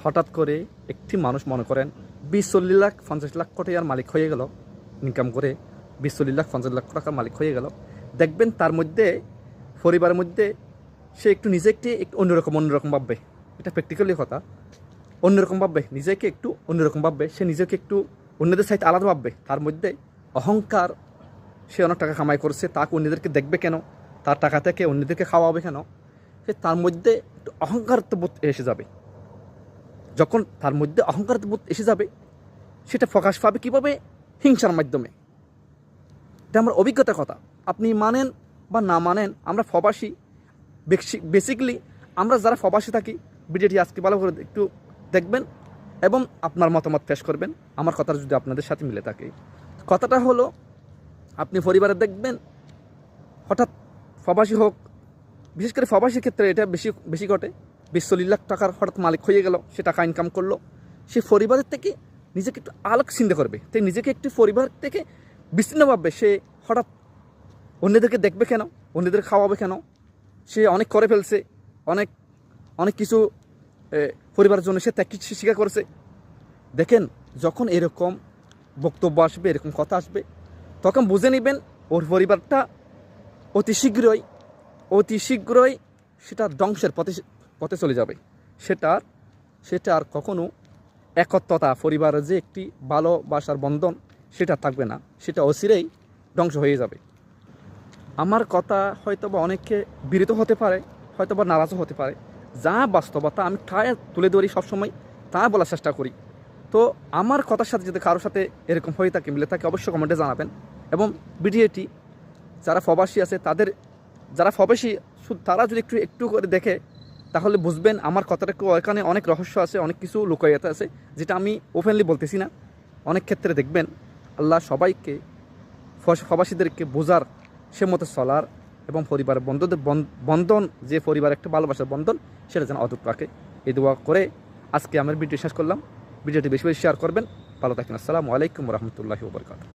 হঠাৎ করে একটি মানুষ মনে করেন 20-40 লাখ 50 লাখ টাকার মালিক হয়ে গেল, ইনকাম করে 20-40 লাখ 50 লাখ টাকার মালিক হয়ে গেল, দেখবেন তার মধ্যে পরিবারের মধ্যে সে একটু নিজেকে একটু অন্যরকম ভাববে। এটা প্র্যাকটিক্যালি কথা। অন্যরকম ভাববে, নিজেকে একটু অন্যরকম ভাববে, সে নিজেকে একটু অন্যদের সাথে আলাদা ভাববে। তার মধ্যে অহংকার, সে অনেক টাকা কামাই করছে, তাকে অন্যদেরকে দেখবে কেন, তার টাকা থেকে অন্যদেরকে খাওয়াবে কেন, সে তার মধ্যে একটু অহংকারবোধ এসে যাবে। যখন তার মধ্যে অহংকারবোধ এসে যাবে, সেটা প্রকাশ পাবে কীভাবে? হিংসার মাধ্যমে। এটা আমার অভিজ্ঞতার কথা। আপনি মানেন বা না মানেন, আমরা প্রবাসী, বেসিক্যালি আমরা যারা প্রবাসী থাকি, ভিডিওটি আজকে ভালো করে একটু দেখবেন এবং আপনার মতামত পেশ করবেন আমার কথাটা যদি আপনাদের সাথে মিলে থাকে। কথাটা হলো, আপনি পরিবারে দেখবেন হঠাৎ প্রবাসী হোক, বিশেষ করে প্রবাসীর ক্ষেত্রে এটা বেশি ঘটে, 20-40 লাখ টাকার হঠাৎ মালিক হয়ে গেল, সে টাকা ইনকাম করলো, সে পরিবারের থেকে নিজেকে একটু আলোক চিন্তা করবে, তাই নিজেকে একটু পরিবার থেকে বিচ্ছিন্ন ভাববে। সে হঠাৎ অন্যদেরকে দেখবে কেন, অন্যদের খাওয়াবে কেন, সে অনেক করে ফেলছে, অনেক অনেক কিছু পরিবারের জন্য সে ত্যাগ স্বীকার করেছে। দেখেন, যখন এরকম বক্তব্য আসবে, এরকম কথা আসবে, তখন বুঝে নেবেন ওর পরিবারটা অতি শীঘ্রই সেটা ধ্বংসের পথে চলে যাবে। সেটা আর কখনো একত্রতা, পরিবারের যে একটি ভালোবাসার বন্ধন, সেটা থাকবে না, সেটা অচিরেই ধ্বংস হয়ে যাবে। আমার কথা হয়তো বা অনেককে বিরত হতে পারে, হয়তো বা নারাজও হতে পারে। যা বাস্তবতা আমি ঠায় তুলে ধরি সবসময়, তা বলার চেষ্টা করি। তো আমার কথার সাথে যদি কারোর সাথে এরকম হয়ে থাকে, মিলে থাকে, অবশ্যই কমেন্টে জানাবেন। এবং ভিডিওটি যারা প্রবাসী আছে, যারা প্রবাসী তারা যদি একটু করে দেখে, তাহলে বুঝবেন আমার কথাটা এখানে অনেক রহস্য আছে, অনেক কিছু লুকায়িত আছে, যেটা আমি ওপেনলি বলতেছি না। অনেক ক্ষেত্রে দেখবেন আল্লাহ সবাইকে, প্রবাসীদেরকে বোঝার, সে মতো চলার এবং পরিবারের বন্ধন, যে পরিবার একটা ভালোবাসার বন্ধন, সেটা যেন অটুট রাখে, এই দোয়া করে আজকে আমার ভিডিও শেষ করলাম। ভিডিওটি বেশি বেশি শেয়ার করবেন। ভালো থাকেন। আসসালামু আলাইকুম রহমতুল্লাহি ওয়া বারাকাতুহু।